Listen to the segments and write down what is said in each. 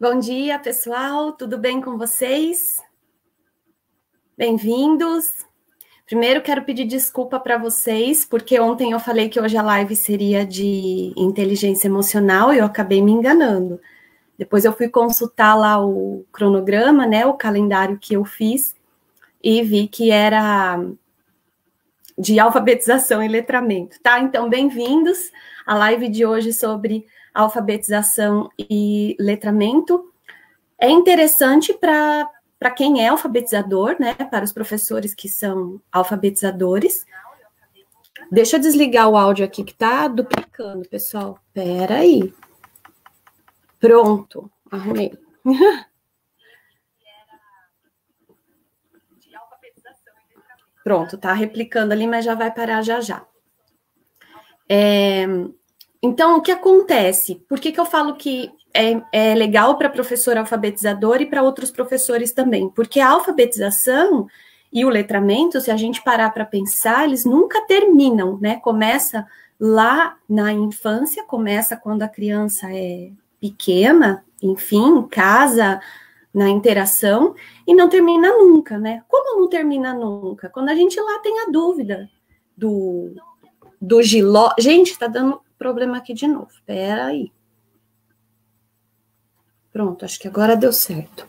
Bom dia, pessoal, tudo bem com vocês? Bem-vindos. Primeiro, quero pedir desculpa para vocês, porque ontem eu falei que hoje a live seria de inteligência emocional e eu acabei me enganando. Depois eu fui consultar lá o cronograma, né, o calendário que eu fiz, e vi que era de alfabetização e letramento, tá? Então, bem-vindos à live de hoje sobre alfabetização e letramento. É interessante para quem é alfabetizador, né? Para os professores que são alfabetizadores. Deixa eu desligar o áudio aqui que tá duplicando, pessoal. Espera aí. Pronto, arrumei. Pronto, tá replicando ali, mas já vai parar já já. Então, o que acontece? Por que eu falo que é legal para professor alfabetizador e para outros professores também? Porque a alfabetização e o letramento, se a gente parar para pensar, eles nunca terminam, né? Começa lá na infância, começa quando a criança é pequena, enfim, em casa, na interação, e não termina nunca, né? Como não termina nunca? Quando a gente lá tem a dúvida do giló... Gente, tá dando problema aqui de novo. Espera aí. Pronto, acho que agora deu certo.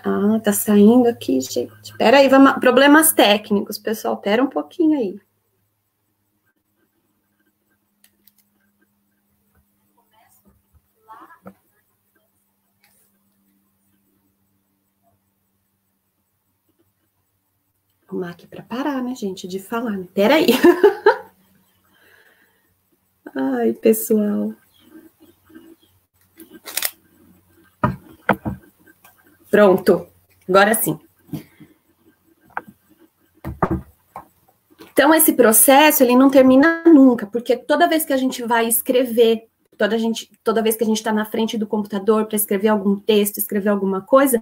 Ah, tá saindo aqui, gente. Espera aí, vamos... Problemas técnicos, pessoal. Espera um pouquinho aí. Vou arrumar aqui para parar, né, gente, de falar. Espera aí. Ai, pessoal. Pronto, agora sim. Então, esse processo, ele não termina nunca, porque toda vez que a gente vai escrever, toda vez que a gente está na frente do computador para escrever algum texto, escrever alguma coisa,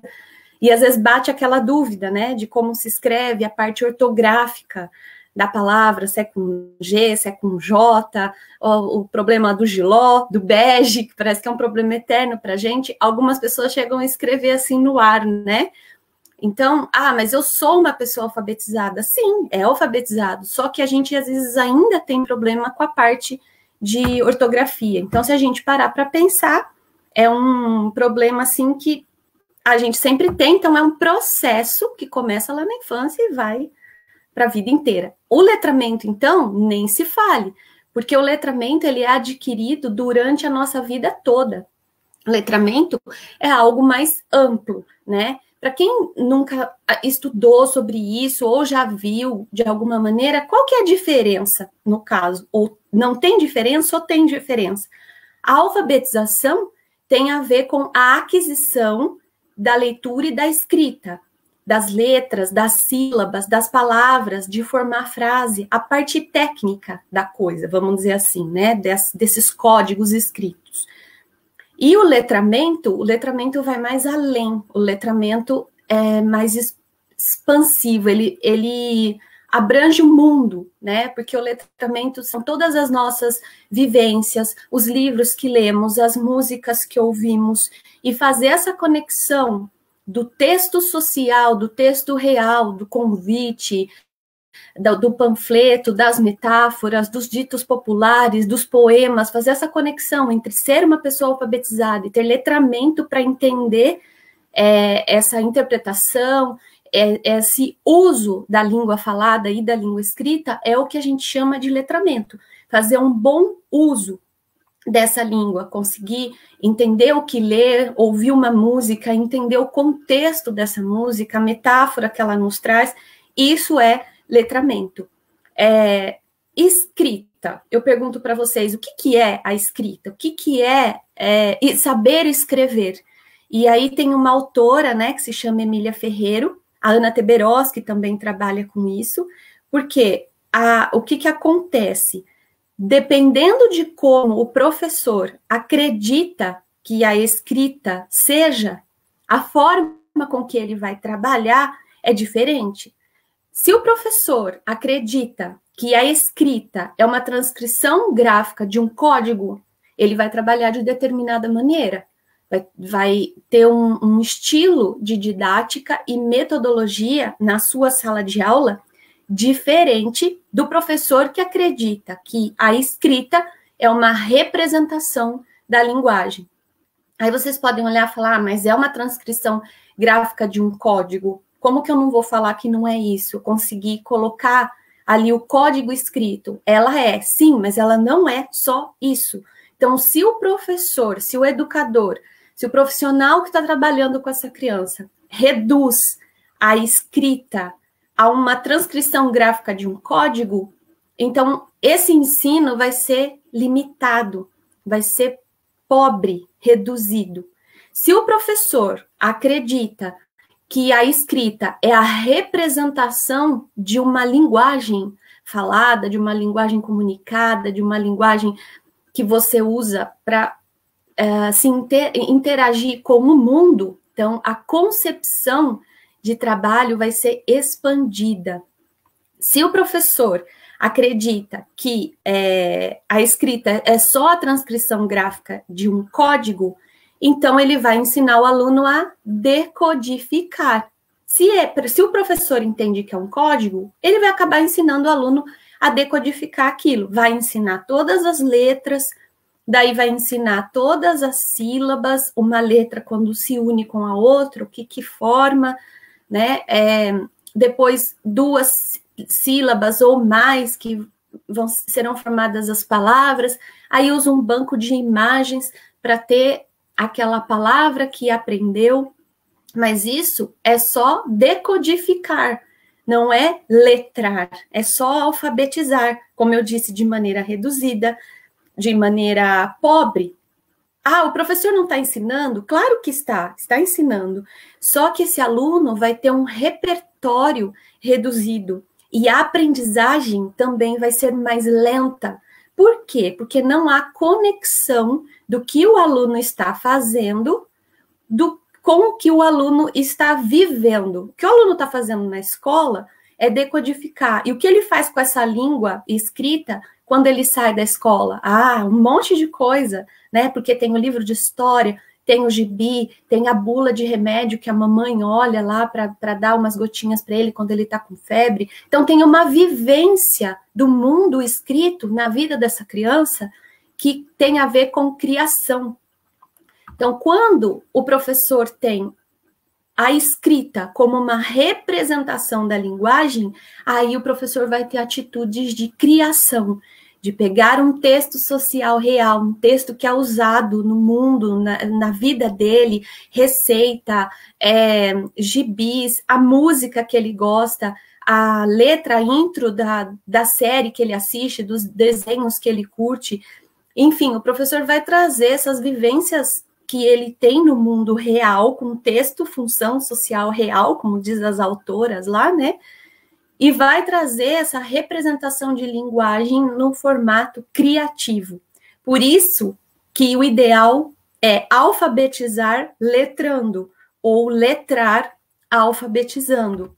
e às vezes bate aquela dúvida, né, de como se escreve a parte ortográfica da palavra, se é com G, se é com J, o problema do giló, do bege, que parece que é um problema eterno para a gente. Algumas pessoas chegam a escrever assim no ar, né? Então, mas eu sou uma pessoa alfabetizada. Sim, é alfabetizado, só que a gente às vezes ainda tem problema com a parte de ortografia. Então, se a gente parar para pensar, é um problema assim que a gente sempre tem, então é um processo que começa lá na infância e vai para a vida inteira. O letramento, então, nem se fale, porque o letramento ele é adquirido durante a nossa vida toda. O letramento é algo mais amplo, né? Para quem nunca estudou sobre isso ou já viu de alguma maneira, qual que é a diferença no caso? Ou não tem diferença ou tem diferença? A alfabetização tem a ver com a aquisição da leitura e da escrita, das letras, das sílabas, das palavras, de formar frase, a parte técnica da coisa, vamos dizer assim, né? Desses códigos escritos. E o letramento vai mais além, o letramento é mais expansivo, ele abrange o mundo, né? Porque o letramento são todas as nossas vivências, os livros que lemos, as músicas que ouvimos, e fazer essa conexão do texto social, do texto real, do convite, do panfleto, das metáforas, dos ditos populares, dos poemas, fazer essa conexão entre ser uma pessoa alfabetizada e ter letramento para entender essa interpretação, esse uso da língua falada e da língua escrita é o que a gente chama de letramento. Fazer um bom uso dessa língua, conseguir entender o que ler, ouvir uma música, entender o contexto dessa música, a metáfora que ela nos traz, isso é letramento. Escrita, eu pergunto para vocês, o que é a escrita? O que é saber escrever? E aí tem uma autora, né, que se chama Emília Ferreiro, a Ana Teberos, que também trabalha com isso, porque o que acontece? Dependendo de como o professor acredita que a escrita seja, a forma com que ele vai trabalhar é diferente. Se o professor acredita que a escrita é uma transcrição gráfica de um código, ele vai trabalhar de determinada maneira, vai ter um estilo de didática e metodologia na sua sala de aula diferente do professor que acredita que a escrita é uma representação da linguagem. Aí vocês podem olhar e falar, mas é uma transcrição gráfica de um código. Como que eu não vou falar que não é isso? Eu consegui colocar ali o código escrito. Ela é, sim, mas ela não é só isso. Então, se o professor, se o educador, se o profissional que está trabalhando com essa criança reduz a escrita a uma transcrição gráfica de um código, então esse ensino vai ser limitado, vai ser pobre, reduzido. Se o professor acredita que a escrita é a representação de uma linguagem falada, de uma linguagem comunicada, de uma linguagem que você usa para interagir com o mundo, então a concepção de trabalho vai ser expandida. Se o professor acredita que a escrita é só a transcrição gráfica de um código, então ele vai ensinar o aluno a decodificar. Se o professor entende que é um código, ele vai acabar ensinando o aluno a decodificar aquilo. Vai ensinar todas as letras, daí vai ensinar todas as sílabas, uma letra quando se une com a outra, o que forma, né? Depois, duas sílabas ou mais que serão formadas as palavras, aí usa um banco de imagens para ter aquela palavra que aprendeu, mas isso é só decodificar, não é letrar, é só alfabetizar, como eu disse, de maneira reduzida, de maneira pobre. Ah, o professor não está ensinando? Claro que está ensinando, só que esse aluno vai ter um repertório reduzido, e a aprendizagem também vai ser mais lenta. Por quê? Porque não há conexão do que o aluno está fazendo com o que o aluno está vivendo. O que o aluno está fazendo na escola é decodificar. E o que ele faz com essa língua escrita quando ele sai da escola? Ah, um monte de coisa, né? Porque tem o livro de história, tem o gibi, tem a bula de remédio que a mamãe olha lá para dar umas gotinhas para ele quando ele está com febre. Então, tem uma vivência do mundo escrito na vida dessa criança que tem a ver com criação. Então, quando o professor tem a escrita como uma representação da linguagem, aí o professor vai ter atitudes de criação, de pegar um texto social real, um texto que é usado no mundo, na vida dele, receita, gibis, a música que ele gosta, a letra, a intro da série que ele assiste, dos desenhos que ele curte. Enfim, o professor vai trazer essas vivências que ele tem no mundo real, com texto, função social real, como diz as autoras lá, né? E vai trazer essa representação de linguagem no formato criativo. Por isso que o ideal é alfabetizar letrando, ou letrar alfabetizando.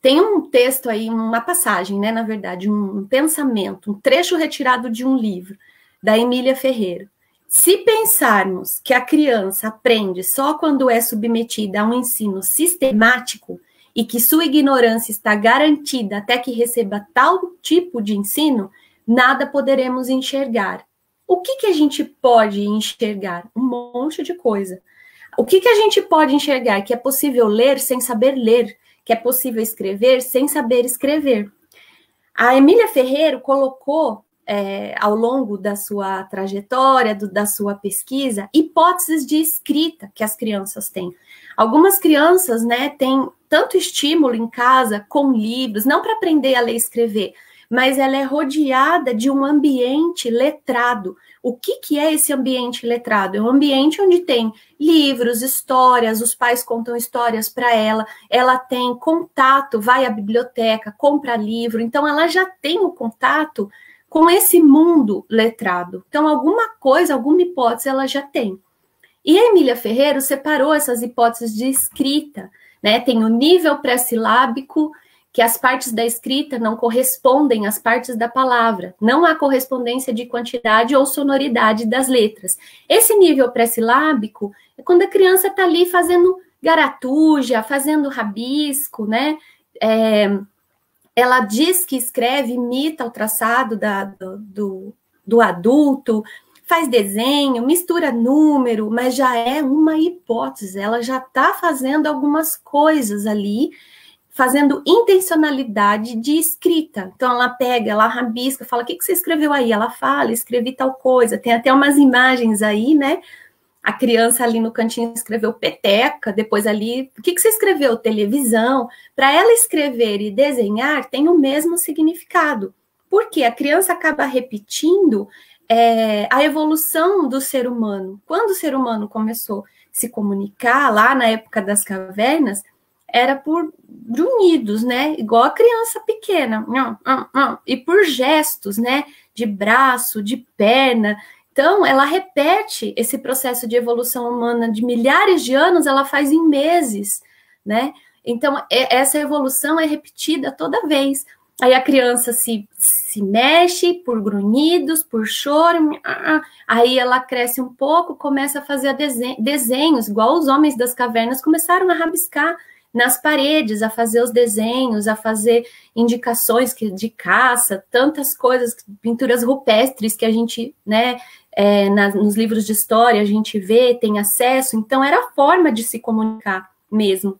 Tem um texto aí, uma passagem, né, na verdade, um pensamento, um trecho retirado de um livro, da Emília Ferreira. Se pensarmos que a criança aprende só quando é submetida a um ensino sistemático, e que sua ignorância está garantida até que receba tal tipo de ensino, nada poderemos enxergar. O que a gente pode enxergar? Um monte de coisa. O que a gente pode enxergar? Que é possível ler sem saber ler, que é possível escrever sem saber escrever. A Emília Ferreira colocou, ao longo da sua trajetória, da sua pesquisa, hipóteses de escrita que as crianças têm. Algumas crianças, né, têm tanto estímulo em casa, com livros, não para aprender a ler e escrever, mas ela é rodeada de um ambiente letrado. O que é esse ambiente letrado? É um ambiente onde tem livros, histórias, os pais contam histórias para ela tem contato, vai à biblioteca, compra livro, então ela já tem o contato com esse mundo letrado. Então, alguma coisa, alguma hipótese ela já tem. E a Emília Ferreira separou essas hipóteses de escrita, né? Tem o nível pré-silábico, que as partes da escrita não correspondem às partes da palavra. Não há correspondência de quantidade ou sonoridade das letras. Esse nível pré-silábico é quando a criança está ali fazendo garatuja, fazendo rabisco, né? Ela diz que escreve, imita o traçado do adulto, faz desenho, mistura número, mas já é uma hipótese, ela já está fazendo algumas coisas ali, fazendo intencionalidade de escrita. Então, ela pega, ela rabisca, fala, o que você escreveu aí? Ela fala, escrevi tal coisa. Tem até umas imagens aí, né? A criança ali no cantinho escreveu peteca, depois ali, o que você escreveu? Televisão. Para ela escrever e desenhar, tem o mesmo significado. Porque a criança acaba repetindo a evolução do ser humano. Quando o ser humano começou a se comunicar, lá na época das cavernas, era por grunhidos, né? Igual a criança pequena. E por gestos, né? De braço, de perna. Então, ela repete esse processo de evolução humana de milhares de anos, ela faz em meses, né? Então, essa evolução é repetida toda vez. Aí a criança se mexe por grunhidos, por choro, aí ela cresce um pouco, começa a fazer desenhos, igual os homens das cavernas começaram a rabiscar nas paredes, a fazer os desenhos, a fazer indicações de caça, tantas coisas, pinturas rupestres que a gente, né, nos livros de história a gente vê, tem acesso, então era a forma de se comunicar mesmo.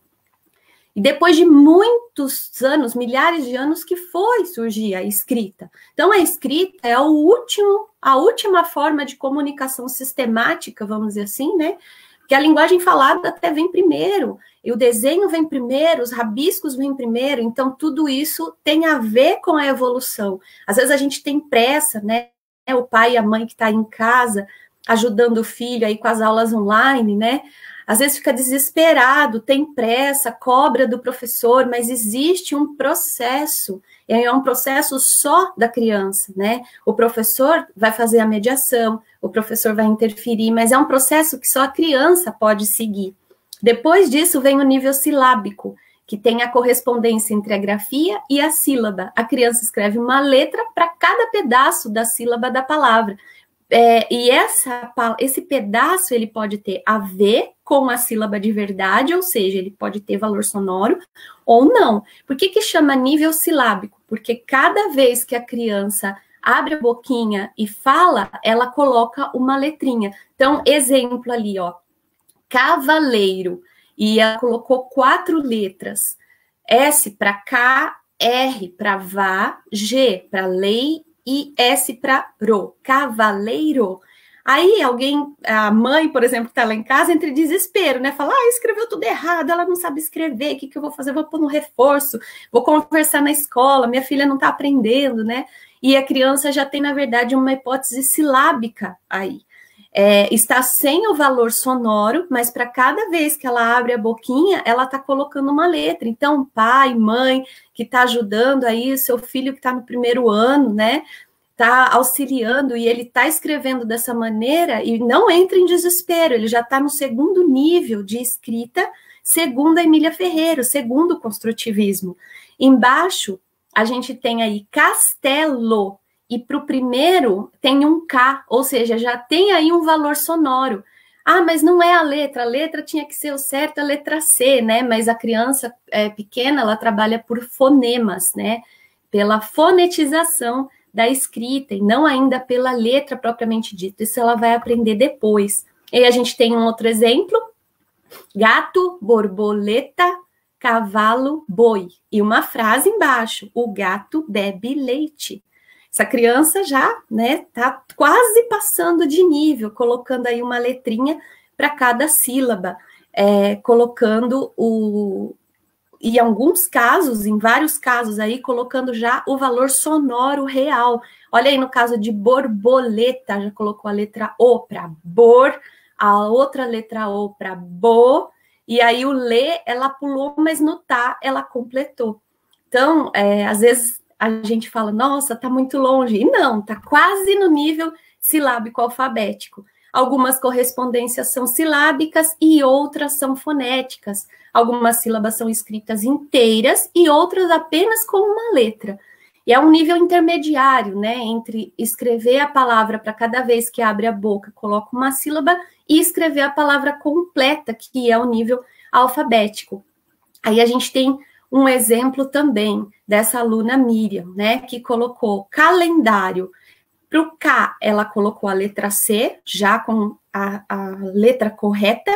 E depois de muitos anos, milhares de anos, que foi surgir a escrita. Então, a escrita é a última forma de comunicação sistemática, vamos dizer assim, né? Porque a linguagem falada até vem primeiro, e o desenho vem primeiro, os rabiscos vêm primeiro, então tudo isso tem a ver com a evolução. Às vezes a gente tem pressa, né? O pai e a mãe que está em casa, ajudando o filho aí com as aulas online, né? Às vezes fica desesperado, tem pressa, cobra do professor, mas existe um processo, é um processo só da criança, né? O professor vai fazer a mediação, o professor vai interferir, mas é um processo que só a criança pode seguir. Depois disso vem o nível silábico, que tem a correspondência entre a grafia e a sílaba. A criança escreve uma letra para cada pedaço da sílaba da palavra. E esse pedaço ele pode ter a ver com a sílaba de verdade, ou seja, ele pode ter valor sonoro ou não. Por que chama nível silábico? Porque cada vez que a criança abre a boquinha e fala, ela coloca uma letrinha. Então, exemplo ali, ó, cavaleiro, e ela colocou 4 letras, S para cá, R para vá, G para lei, e S para ro, cavaleiro. Aí a mãe, por exemplo, que está lá em casa, entra em desespero, né? Fala, escreveu tudo errado, ela não sabe escrever, o que eu vou fazer? Vou pôr no reforço, vou conversar na escola, minha filha não está aprendendo, né? E a criança já tem, na verdade, uma hipótese silábica aí. Está sem o valor sonoro, mas para cada vez que ela abre a boquinha, ela está colocando uma letra. Então, pai, mãe, que está ajudando aí, o seu filho que está no primeiro ano, né, está auxiliando e ele está escrevendo dessa maneira, e não entra em desespero, ele já está no segundo nível de escrita, segundo a Emília Ferreiro, segundo o construtivismo. Embaixo, a gente tem aí castelo, e para o primeiro tem um K, ou seja, já tem aí um valor sonoro. Mas não é a letra tinha que ser o certo, a letra C, né? Mas a criança pequena, ela trabalha por fonemas, né? Pela fonetização da escrita, e não ainda pela letra propriamente dita. Isso ela vai aprender depois. E aí a gente tem um outro exemplo, gato, borboleta, cavalo, boi. E uma frase embaixo, o gato bebe leite. Essa criança já, né, tá quase passando de nível, colocando aí uma letrinha para cada sílaba, colocando em alguns casos, em vários casos aí, colocando já o valor sonoro real. Olha aí no caso de borboleta, já colocou a letra O para bor, a outra letra O para bo, e aí o lê, ela pulou, mas no tá, ela completou. Então, às vezes, a gente fala, nossa, tá muito longe. E não, tá quase no nível silábico alfabético. algumas correspondências são silábicas e outras são fonéticas. Algumas sílabas são escritas inteiras e outras apenas com uma letra. E é um nível intermediário, né, entre escrever a palavra para cada vez que abre a boca, coloca uma sílaba, e escrever a palavra completa, que é o nível alfabético. Aí a gente tem um exemplo também dessa aluna Miriam, né, que colocou calendário. Para o K, ela colocou a letra C, já com a letra correta.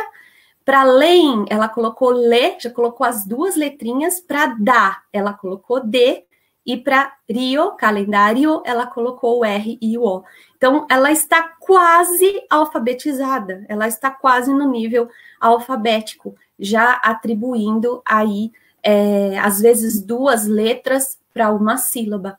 Para LEM, ela colocou LE, já colocou as duas letrinhas. Para DA, ela colocou D. E para Rio, calendário, ela colocou o R e o O. Então, ela está quase alfabetizada, ela está quase no nível alfabético, já atribuindo aí, às vezes, duas letras para uma sílaba.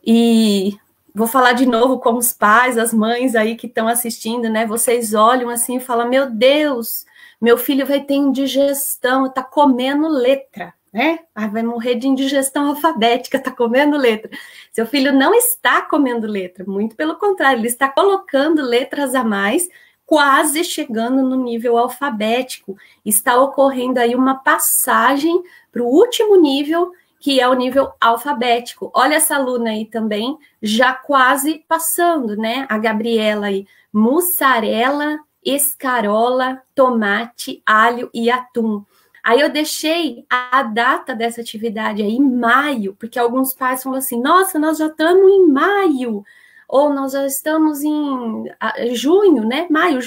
E vou falar de novo com os pais, as mães aí que estão assistindo, né? Vocês olham assim e falam, meu Deus, meu filho vai ter indigestão, está comendo letra, né? Vai morrer de indigestão alfabética, está comendo letra. Seu filho não está comendo letra, muito pelo contrário, ele está colocando letras a mais, quase chegando no nível alfabético. Está ocorrendo aí uma passagem para o último nível, que é o nível alfabético. Olha essa aluna aí também, já quase passando, né? A Gabriela aí, mussarela, escarola, tomate, alho e atum. Aí eu deixei a data dessa atividade aí em maio, porque alguns pais falam assim, nossa, nós já estamos em maio, ou nós já estamos em junho, né? Maio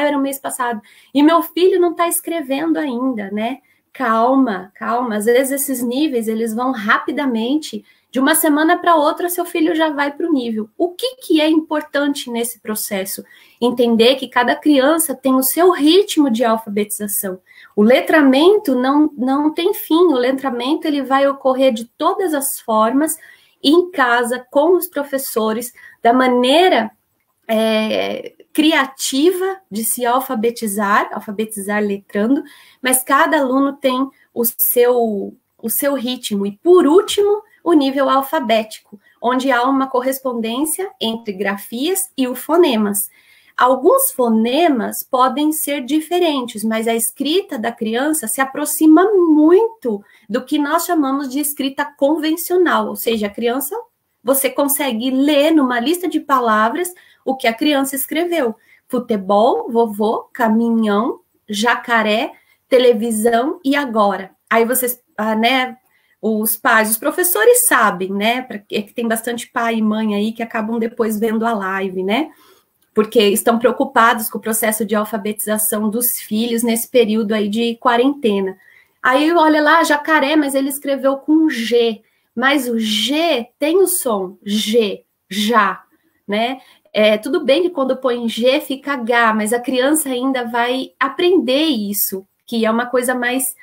era o mês passado, e meu filho não está escrevendo ainda, né? Calma, calma, às vezes esses níveis, eles vão rapidamente, de uma semana para outra, seu filho já vai para o nível. O que é importante nesse processo? Entender que cada criança tem o seu ritmo de alfabetização. O letramento não tem fim, o letramento ele vai ocorrer de todas as formas, em casa, com os professores, da maneira criativa de se alfabetizar letrando, mas cada aluno tem o seu ritmo. E, por último, o nível alfabético, onde há uma correspondência entre grafias e os fonemas. Alguns fonemas podem ser diferentes, mas a escrita da criança se aproxima muito do que nós chamamos de escrita convencional, ou seja, a criança, você consegue ler numa lista de palavras o que a criança escreveu. Futebol, vovô, caminhão, jacaré, televisão e agora. Aí vocês, né, os pais, os professores sabem, né, porque tem bastante pai e mãe aí que acabam depois vendo a live, né, porque estão preocupados com o processo de alfabetização dos filhos nesse período aí de quarentena. Aí olha lá, jacaré, mas ele escreveu com G, mas o G tem o som G, já, né? Tudo bem que quando põe G fica H, mas a criança ainda vai aprender isso, que é uma coisa mais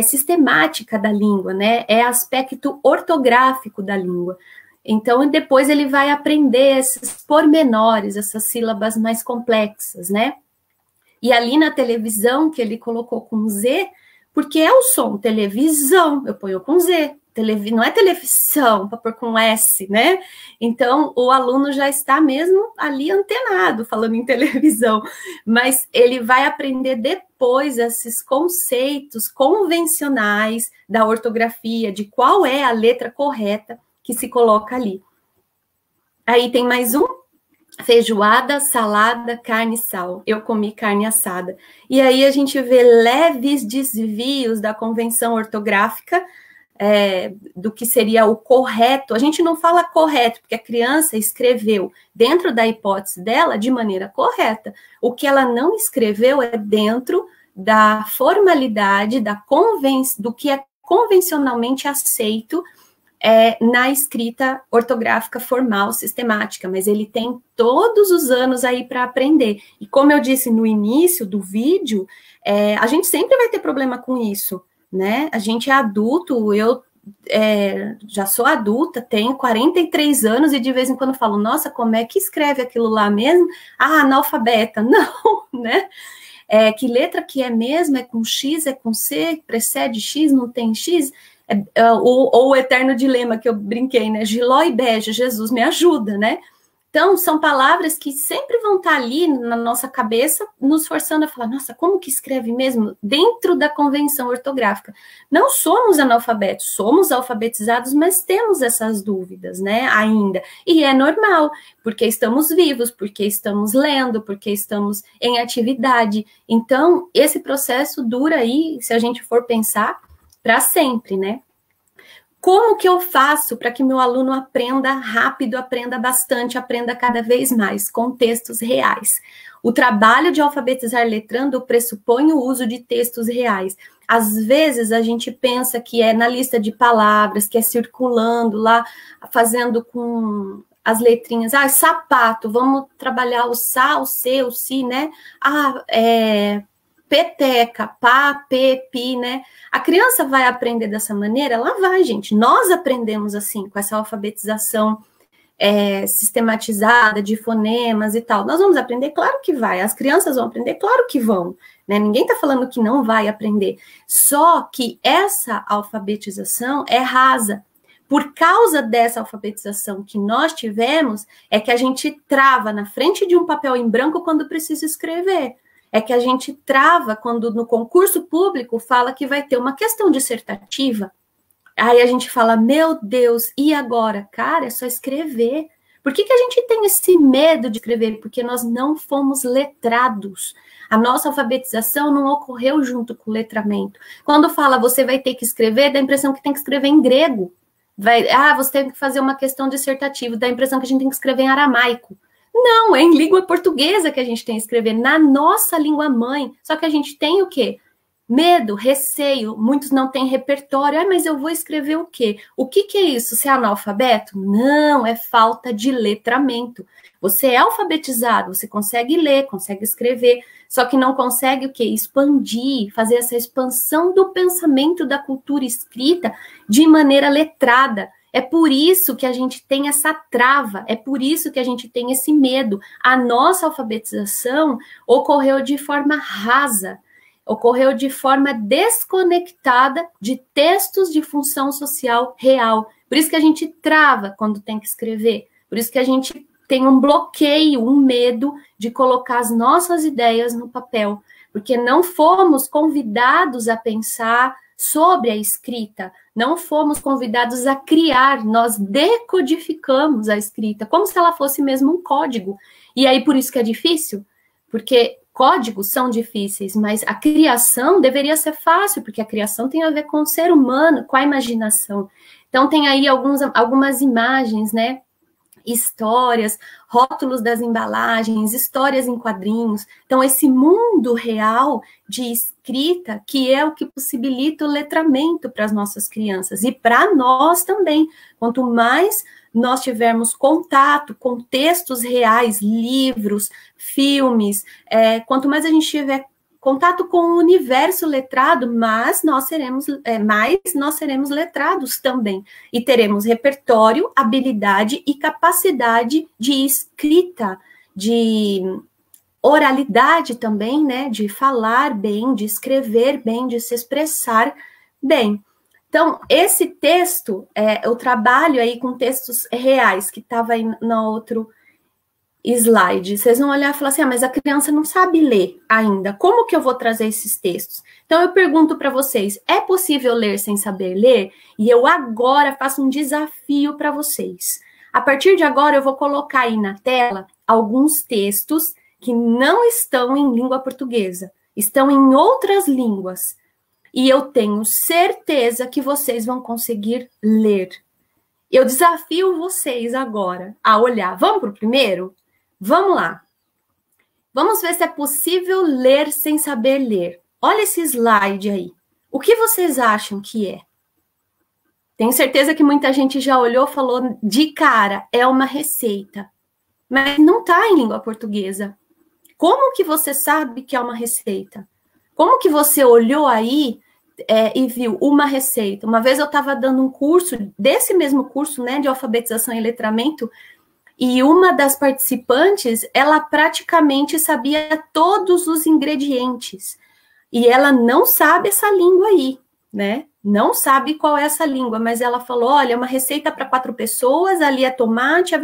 sistemática da língua, né? É aspecto ortográfico da língua. Então, depois ele vai aprender esses pormenores, essas sílabas mais complexas, né? E ali na televisão, que ele colocou com Z, porque é o som, televisão, eu ponho com Z. Não é televisão, para pôr com S, né? Então, o aluno já está mesmo ali antenado, falando em televisão, mas ele vai aprender depois esses conceitos convencionais da ortografia, de qual é a letra correta que se coloca ali. Aí tem mais um, feijoada, salada, carne e sal. Eu comi carne assada. E aí a gente vê leves desvios da convenção ortográfica, do que seria o correto. A gente não fala correto, porque a criança escreveu dentro da hipótese dela de maneira correta. O que ela não escreveu é dentro da formalidade, do que é convencionalmente aceito na escrita ortográfica formal, sistemática, mas ele tem todos os anos aí para aprender. E como eu disse no início do vídeo, a gente sempre vai ter problema com isso, né? A gente é adulto, eu já sou adulta, tenho 43 anos e de vez em quando falo, nossa, como é que escreve aquilo lá mesmo? Ah, analfabeta. Não, né? Que letra que é mesmo? É com X, é com C, precede X, não tem X? Ou o eterno dilema que eu brinquei, né? Giló e bege, Jesus me ajuda, né? Então, são palavras que sempre vão estar ali na nossa cabeça, nos forçando a falar, nossa, como que escreve mesmo? Dentro da convenção ortográfica. Não somos analfabetos, somos alfabetizados, mas temos essas dúvidas, né, ainda. E é normal, porque estamos vivos, porque estamos lendo, porque estamos em atividade. Então, esse processo dura aí, se a gente for pensar, para sempre, né? Como que eu faço para que meu aluno aprenda rápido, aprenda bastante, aprenda cada vez mais, com textos reais? O trabalho de alfabetizar letrando pressupõe o uso de textos reais. Às vezes a gente pensa que é na lista de palavras, que é circulando lá, fazendo com as letrinhas. Ah, sapato, vamos trabalhar o sa, o se, o si, né? Ah, peteca, pá, pê, pi, né? A criança vai aprender dessa maneira? Ela vai, gente. Nós aprendemos assim, com essa alfabetização sistematizada de fonemas e tal. Nós vamos aprender? Claro que vai. As crianças vão aprender? Claro que vão. Né? Ninguém está falando que não vai aprender. Só que essa alfabetização é rasa. Por causa dessa alfabetização que nós tivemos, é que a gente trava na frente de um papel em branco quando precisa escrever. É que a gente trava quando no concurso público fala que vai ter uma questão dissertativa. Aí a gente fala, meu Deus, e agora? Cara, é só escrever. Por que a gente tem esse medo de escrever? Porque nós não fomos letrados. A nossa alfabetização não ocorreu junto com o letramento. Quando fala você vai ter que escrever, dá a impressão que tem que escrever em grego. Você tem que fazer uma questão dissertativa, dá a impressão que a gente tem que escrever em aramaico. Não, é em língua portuguesa que a gente tem que escrever, na nossa língua mãe. Só que a gente tem o quê? Medo, receio, muitos não têm repertório. Mas eu vou escrever o quê? O que é isso? Você é analfabeto? Não, é falta de letramento. Você é alfabetizado, você consegue ler, consegue escrever, só que não consegue o quê? Expandir, fazer essa expansão do pensamento da cultura escrita de maneira letrada. É por isso que a gente tem essa trava, é por isso que a gente tem esse medo. A nossa alfabetização ocorreu de forma rasa, ocorreu de forma desconectada de textos de função social real. Por isso que a gente trava quando tem que escrever, por isso que a gente tem um bloqueio, um medo de colocar as nossas ideias no papel, porque não fomos convidados a pensar sobre a escrita, não fomos convidados a criar, nós decodificamos a escrita, como se ela fosse mesmo um código. E aí, por isso que é difícil, porque códigos são difíceis, mas a criação deveria ser fácil, porque a criação tem a ver com o ser humano, com a imaginação. Então, tem aí algumas imagens, né? Histórias, rótulos das embalagens, histórias em quadrinhos. Então, esse mundo real de escrita que é o que possibilita o letramento para as nossas crianças e para nós também. Quanto mais nós tivermos contato com textos reais, livros, filmes, quanto mais a gente tiver contato com o universo letrado, mais nós seremos letrados também. E teremos repertório, habilidade e capacidade de escrita, de oralidade também, né? De falar bem, de escrever bem, de se expressar bem. Então, esse texto, eu trabalho aí com textos reais, que estava aí no outro slide, vocês vão olhar e falar assim, mas a criança não sabe ler ainda, como que eu vou trazer esses textos? Então eu pergunto para vocês, é possível ler sem saber ler? E eu agora faço um desafio para vocês. A partir de agora eu vou colocar aí na tela alguns textos que não estão em língua portuguesa, estão em outras línguas, e eu tenho certeza que vocês vão conseguir ler. Eu desafio vocês agora a olhar, vamos para o primeiro? Vamos lá. Vamos ver se é possível ler sem saber ler. Olha esse slide aí. O que vocês acham que é? Tenho certeza que muita gente já olhou e falou de cara, é uma receita. Mas não está em língua portuguesa. Como que você sabe que é uma receita? Como que você olhou aí e viu uma receita? Uma vez eu estava dando um curso, desse mesmo curso, né, de alfabetização e letramento, e uma das participantes, ela praticamente sabia todos os ingredientes. E ela não sabe essa língua aí, né? não sabe qual é essa língua, mas ela falou, olha, é uma receita para 4 pessoas, ali é tomate.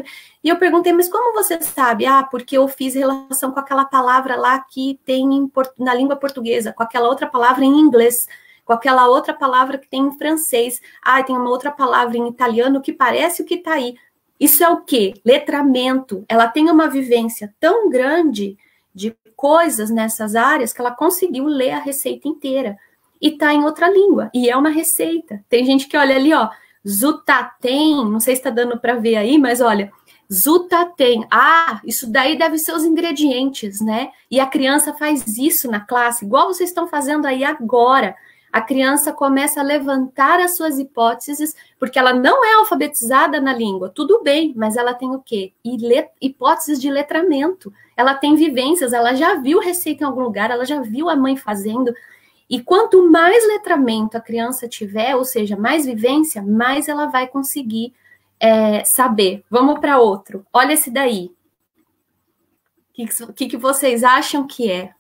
E eu perguntei, mas como você sabe? Ah, porque eu fiz relação com aquela palavra lá que tem na língua portuguesa, com aquela outra palavra em inglês, com aquela outra palavra que tem em francês. Ah, tem uma outra palavra em italiano que parece o que está aí. Isso é o quê? Letramento. Ela tem uma vivência tão grande de coisas nessas áreas que ela conseguiu ler a receita inteira. E tá em outra língua, e é uma receita. Tem gente que olha ali, ó, Zutatem, não sei se tá dando para ver aí, mas olha, Zutatem, ah, isso daí deve ser os ingredientes, né? E a criança faz isso na classe, igual vocês estão fazendo aí agora. A criança começa a levantar as suas hipóteses, porque ela não é alfabetizada na língua, tudo bem, mas ela tem o quê? Hipóteses de letramento. Ela tem vivências, ela já viu receita em algum lugar, ela já viu a mãe fazendo. E quanto mais letramento a criança tiver, ou seja, mais vivência, mais ela vai conseguir saber. Vamos para outro. Olha esse daí. O que vocês acham que é?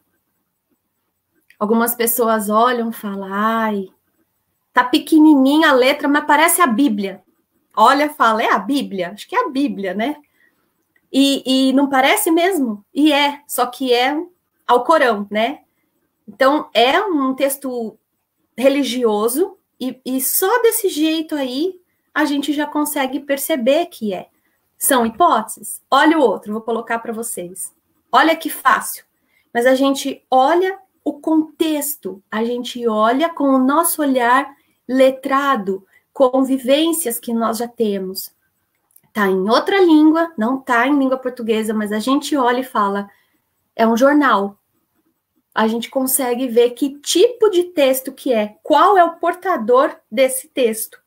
Algumas pessoas olham e falam, ai, tá pequenininha a letra, mas parece a Bíblia. Olha, fala, é a Bíblia? Acho que é a Bíblia, né? E não parece mesmo? E é, só que é Alcorão, né? Então, é um texto religioso e só desse jeito aí a gente já consegue perceber que é. São hipóteses. Olha o outro, vou colocar para vocês. Olha que fácil. Mas a gente olha o contexto, a gente olha com o nosso olhar letrado, com vivências que nós já temos. Tá em outra língua, não tá em língua portuguesa, mas a gente olha e fala, é um jornal. A gente consegue ver que tipo de texto que é, qual é o portador desse texto.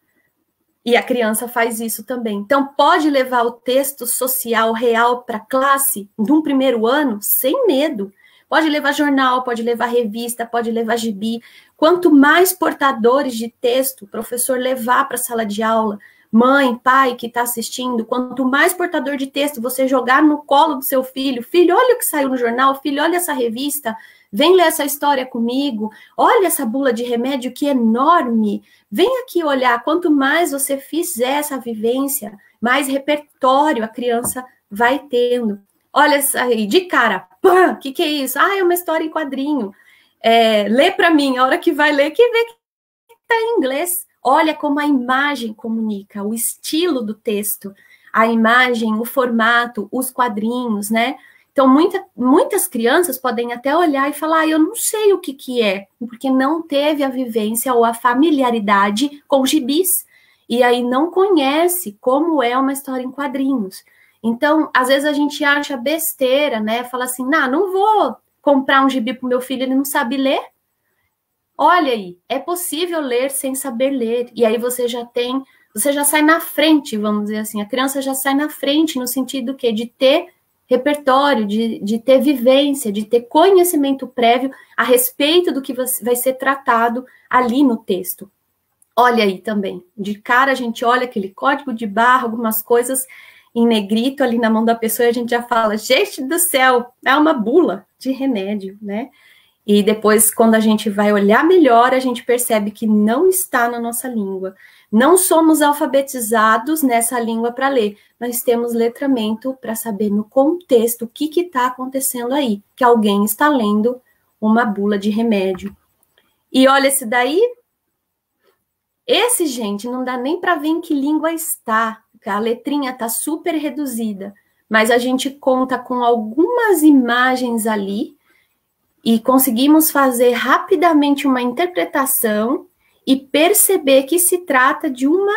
E a criança faz isso também. Então, pode levar o texto social real para a classe num primeiro ano sem medo. Pode levar jornal, pode levar revista, pode levar gibi. Quanto mais portadores de texto o professor levar para a sala de aula, mãe, pai que está assistindo, quanto mais portador de texto você jogar no colo do seu filho, filho, olha o que saiu no jornal, filho, olha essa revista, vem ler essa história comigo, olha essa bula de remédio que enorme, vem aqui olhar, quanto mais você fizer essa vivência, mais repertório a criança vai tendo. Olha essa aí, de cara, pã, que é isso? Ah, é uma história em quadrinho. Lê para mim, a hora que vai ler, que vê que está em inglês. Olha como a imagem comunica, o estilo do texto, a imagem, o formato, os quadrinhos, né? Então, muitas crianças podem até olhar e falar, eu não sei o que é, porque não teve a vivência ou a familiaridade com gibis, e aí não conhece como é uma história em quadrinhos. Então, às vezes a gente acha besteira, né? Fala assim, não vou comprar um gibi para o meu filho, ele não sabe ler. Olha aí, é possível ler sem saber ler. E aí você já sai na frente, vamos dizer assim. A criança já sai na frente no sentido que de ter repertório, de ter vivência, de ter conhecimento prévio a respeito do que vai ser tratado ali no texto. Olha aí também, de cara a gente olha aquele código de barra, algumas coisas em negrito ali na mão da pessoa e a gente já fala, gente do céu, é uma bula de remédio, né? E depois, quando a gente vai olhar melhor, a gente percebe que não está na nossa língua. Não somos alfabetizados nessa língua para ler, mas temos letramento para saber no contexto o que está acontecendo aí, que alguém está lendo uma bula de remédio. E olha esse daí. Esse, gente, não dá nem para ver em que língua está. A letrinha está super reduzida, mas a gente conta com algumas imagens ali e conseguimos fazer rapidamente uma interpretação e perceber que se trata de uma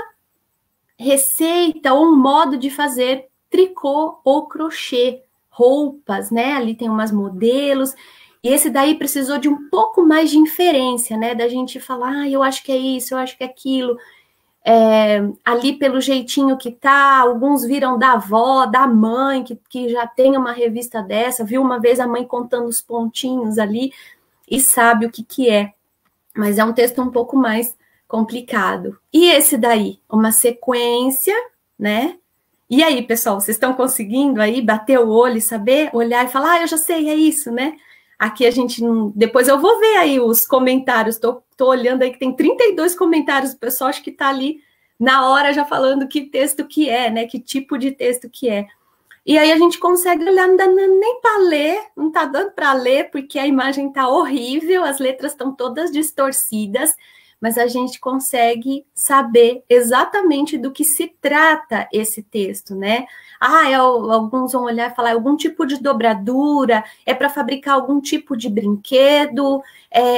receita ou um modo de fazer tricô ou crochê, roupas, né? Ali tem umas modelos, e esse daí precisou de um pouco mais de inferência, né? Da gente falar, eu acho que é isso, eu acho que é aquilo. Ali pelo jeitinho que tá, alguns viram da avó, da mãe, que já tem uma revista dessa, viu uma vez a mãe contando os pontinhos ali e sabe o que é. Mas é um texto um pouco mais complicado. E esse daí? Uma sequência, né? E aí, pessoal, vocês estão conseguindo aí bater o olho e saber, olhar e falar, eu já sei, é isso, né? Aqui a gente não... Depois eu vou ver aí os comentários. Tô olhando aí que tem 32 comentários. O pessoal acho que está ali na hora já falando que texto que é, né? Que tipo de texto que é. E aí a gente consegue olhar, não dá nem para ler, não está dando para ler, porque a imagem está horrível, as letras estão todas distorcidas, mas a gente consegue saber exatamente do que se trata esse texto, né? Alguns vão olhar e falar, algum tipo de dobradura, é para fabricar algum tipo de brinquedo,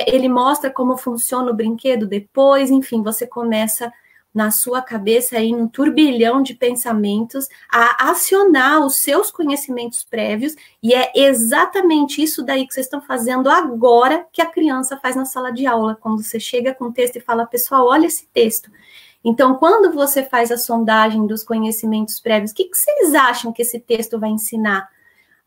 ele mostra como funciona o brinquedo depois, enfim, você começa na sua cabeça aí, num turbilhão de pensamentos, a acionar os seus conhecimentos prévios, e é exatamente isso daí que vocês estão fazendo agora que a criança faz na sala de aula, quando você chega com o texto e fala, pessoal, olha esse texto. Então, quando você faz a sondagem dos conhecimentos prévios, o que vocês acham que esse texto vai ensinar?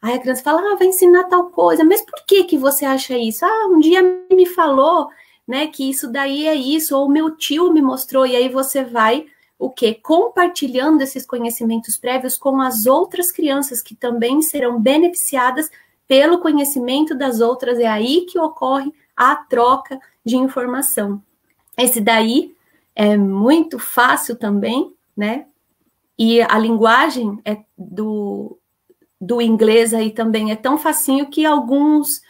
Aí a criança fala, vai ensinar tal coisa, mas por que você acha isso? Um dia me falou, né, que isso daí é isso, ou meu tio me mostrou, e aí você vai, o quê? Compartilhando esses conhecimentos prévios com as outras crianças, que também serão beneficiadas pelo conhecimento das outras, é aí que ocorre a troca de informação. Esse daí é muito fácil também, né, e a linguagem do inglês aí também é tão facinho que alguns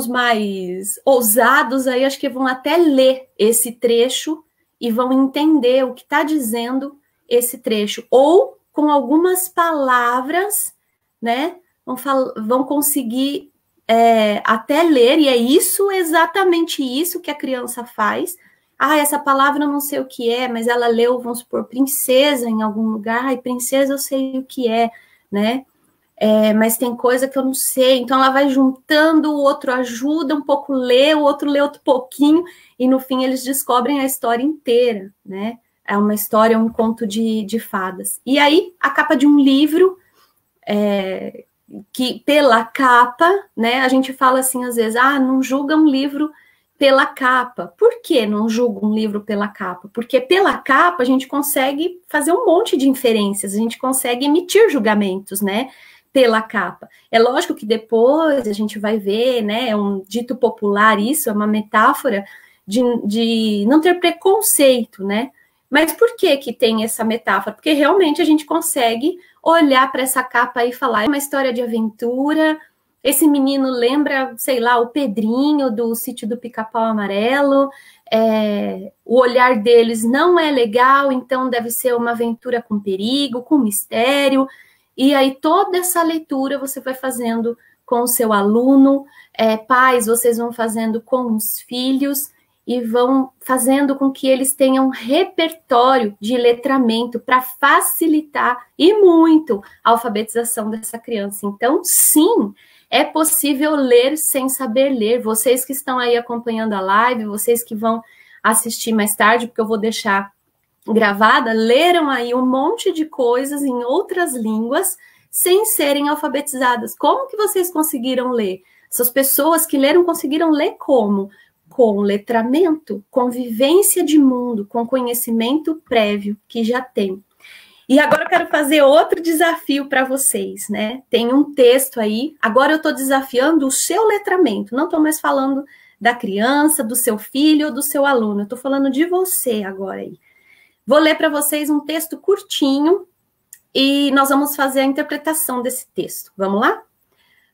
mais ousados aí, acho que vão até ler esse trecho e vão entender o que está dizendo esse trecho. Ou, com algumas palavras, né, vão conseguir até ler, e é isso, exatamente isso que a criança faz. Essa palavra eu não sei o que é, mas ela leu, vamos supor, princesa em algum lugar, princesa eu sei o que é, né? Mas tem coisa que eu não sei, então ela vai juntando, o outro ajuda um pouco a ler, o outro lê outro pouquinho, e no fim eles descobrem a história inteira, né? É uma história, um conto de fadas. E aí, a capa de um livro, que pela capa, né, a gente fala assim às vezes, não julga um livro pela capa. Por que não julga um livro pela capa? Porque pela capa a gente consegue fazer um monte de inferências, a gente consegue emitir julgamentos, né? Pela capa. É lógico que depois a gente vai ver, né, é um dito popular isso, é uma metáfora de não ter preconceito, né? Mas por que tem essa metáfora? Porque realmente a gente consegue olhar para essa capa e falar, é uma história de aventura, esse menino lembra, sei lá, o Pedrinho do Sítio do Pica-Pau Amarelo, o olhar deles não é legal, então deve ser uma aventura com perigo, com mistério. E aí toda essa leitura você vai fazendo com o seu aluno, pais, vocês vão fazendo com os filhos e vão fazendo com que eles tenham repertório de letramento para facilitar e muito a alfabetização dessa criança. Então, sim, é possível ler sem saber ler. Vocês que estão aí acompanhando a live, vocês que vão assistir mais tarde, porque eu vou deixar gravada, leram aí um monte de coisas em outras línguas sem serem alfabetizadas. Como que vocês conseguiram ler? Essas pessoas que leram conseguiram ler como? Com letramento, com vivência de mundo, com conhecimento prévio que já tem. E agora eu quero fazer outro desafio para vocês, né? Tem um texto aí, agora eu estou desafiando o seu letramento, não estou mais falando da criança, do seu filho ou do seu aluno, eu estou falando de você agora aí. Vou ler para vocês um texto curtinho e nós vamos fazer a interpretação desse texto. Vamos lá?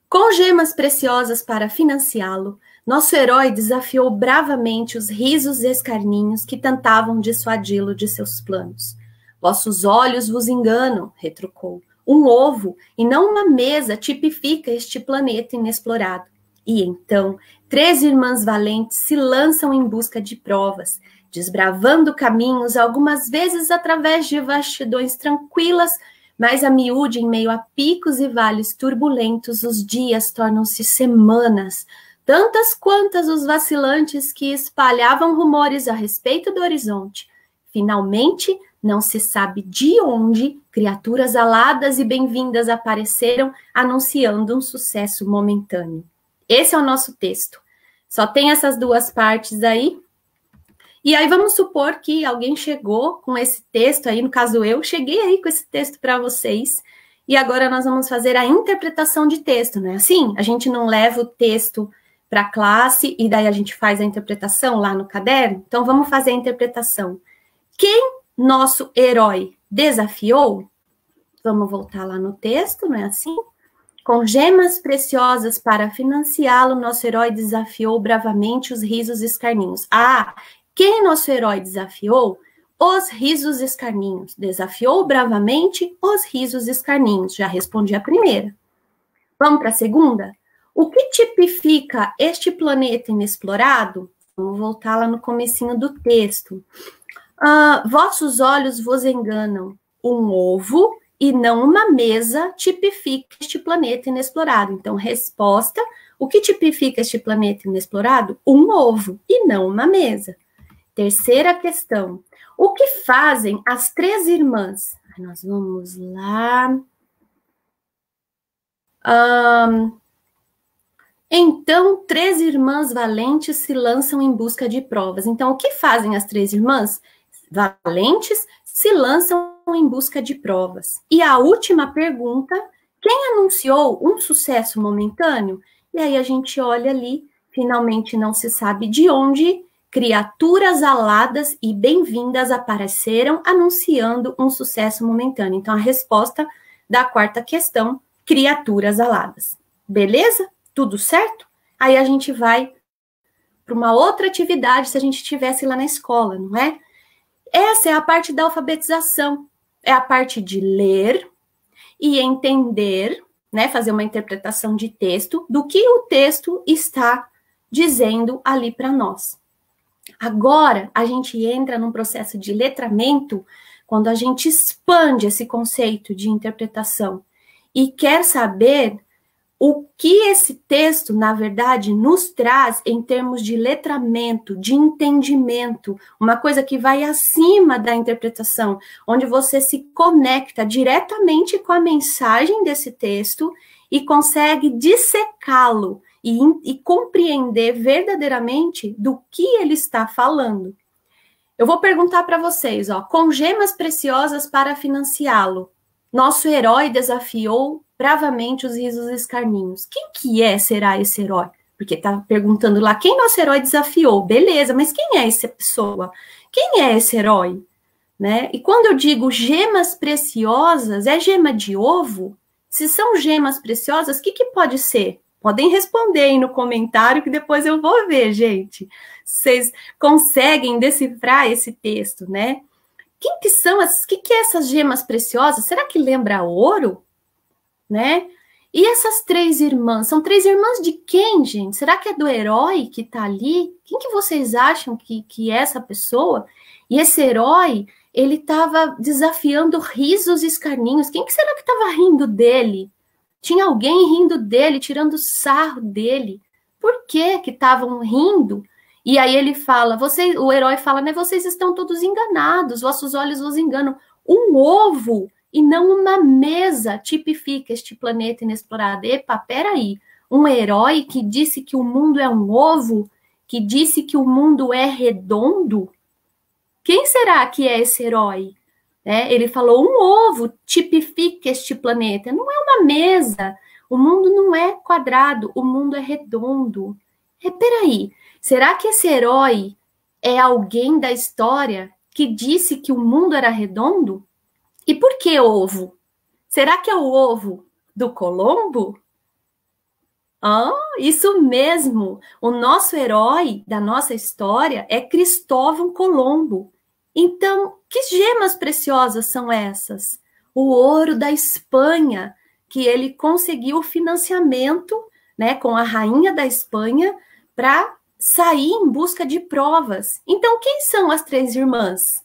Com gemas preciosas para financiá-lo, nosso herói desafiou bravamente os risos e escarninhos que tentavam dissuadi-lo de seus planos. Vossos olhos vos enganam, retrucou. Um ovo e não uma mesa tipifica este planeta inexplorado. E então, 3 irmãs valentes se lançam em busca de provas, desbravando caminhos, algumas vezes através de vastidões tranquilas, mas a miúde, em meio a picos e vales turbulentos, os dias tornam-se semanas, tantas quantas os vacilantes que espalhavam rumores a respeito do horizonte. Finalmente, não se sabe de onde, criaturas aladas e bem-vindas apareceram, anunciando um sucesso momentâneo. Esse é o nosso texto. Só tem essas duas partes aí. E aí vamos supor que alguém chegou com esse texto aí, no caso eu, cheguei aí com esse texto para vocês, e agora nós vamos fazer a interpretação de texto, não é assim? A gente não leva o texto para a classe e daí a gente faz a interpretação lá no caderno? Então, vamos fazer a interpretação. Quem nosso herói desafiou? Vamos voltar lá no texto, não é assim? Com gemas preciosas para financiá-lo, nosso herói desafiou bravamente os risos escarninhos. Ah, quem nosso herói desafiou? Os risos escarninhos. Desafiou bravamente os risos escarninhos. Já respondi a primeira. Vamos para a segunda? O que tipifica este planeta inexplorado? Vamos voltar lá no comecinho do texto. Vossos olhos vos enganam. Um ovo e não uma mesa tipifica este planeta inexplorado. Então, resposta, o que tipifica este planeta inexplorado? Um ovo e não uma mesa. Terceira questão, o que fazem as três irmãs? Nós vamos lá. Então, três irmãs valentes se lançam em busca de provas. Então, o que fazem as três irmãs valentes? Se lançam em busca de provas. E a última pergunta, quem anunciou um sucesso momentâneo? E aí a gente olha ali, finalmente não se sabe de onde, criaturas aladas e bem-vindas apareceram anunciando um sucesso momentâneo. Então, a resposta da quarta questão, criaturas aladas. Beleza? Tudo certo? Aí a gente vai para uma outra atividade se a gente estivesse lá na escola, não é? Essa é a parte da alfabetização, é a parte de ler e entender, né, fazer uma interpretação de texto do que o texto está dizendo ali para nós. Agora, a gente entra num processo de letramento, quando a gente expande esse conceito de interpretação e quer saber o que esse texto, na verdade, nos traz em termos de letramento, de entendimento, uma coisa que vai acima da interpretação, onde você se conecta diretamente com a mensagem desse texto e consegue dissecá-lo e compreender verdadeiramente do que ele está falando. Eu vou perguntar para vocês, ó, com gemas preciosas para financiá-lo, nosso herói desafiou bravamente os risos escarninhos. Quem que será esse herói? Porque tá perguntando lá, quem nosso herói desafiou? Beleza, mas quem é essa pessoa? Quem é esse herói? Né? E quando eu digo gemas preciosas, é gema de ovo? Se são gemas preciosas, o que pode ser? Podem responder aí no comentário que depois eu vou ver, gente. Vocês conseguem decifrar esse texto, né? Quem que são essas? O que é essas gemas preciosas? Será que lembra ouro? Né? E essas três irmãs, são três irmãs de quem, gente? Será que é do herói que tá ali? Quem que vocês acham que é essa pessoa? E esse herói, ele estava desafiando risos escarninhos. Quem que será que estava rindo dele? Tinha alguém rindo dele, tirando sarro dele. Por que estavam rindo? E aí ele fala, o herói fala, né? Vocês estão todos enganados, vossos olhos vos enganam. Um ovo e não uma mesa tipifica este planeta inexplorado. Epa, peraí, um herói que disse que o mundo é um ovo, que disse que o mundo é redondo? Quem será que é esse herói? Ele falou, um ovo tipifica este planeta. Não é uma mesa, o mundo não é quadrado, o mundo é redondo. Peraí, será que esse herói é alguém da história que disse que o mundo era redondo? E por que ovo? Será que é o ovo do Colombo? Isso mesmo! O nosso herói da nossa história é Cristóvão Colombo. Então, que gemas preciosas são essas? O ouro da Espanha, que ele conseguiu o financiamento, né, com a rainha da Espanha para sair em busca de provas. Então, quem são as três irmãs?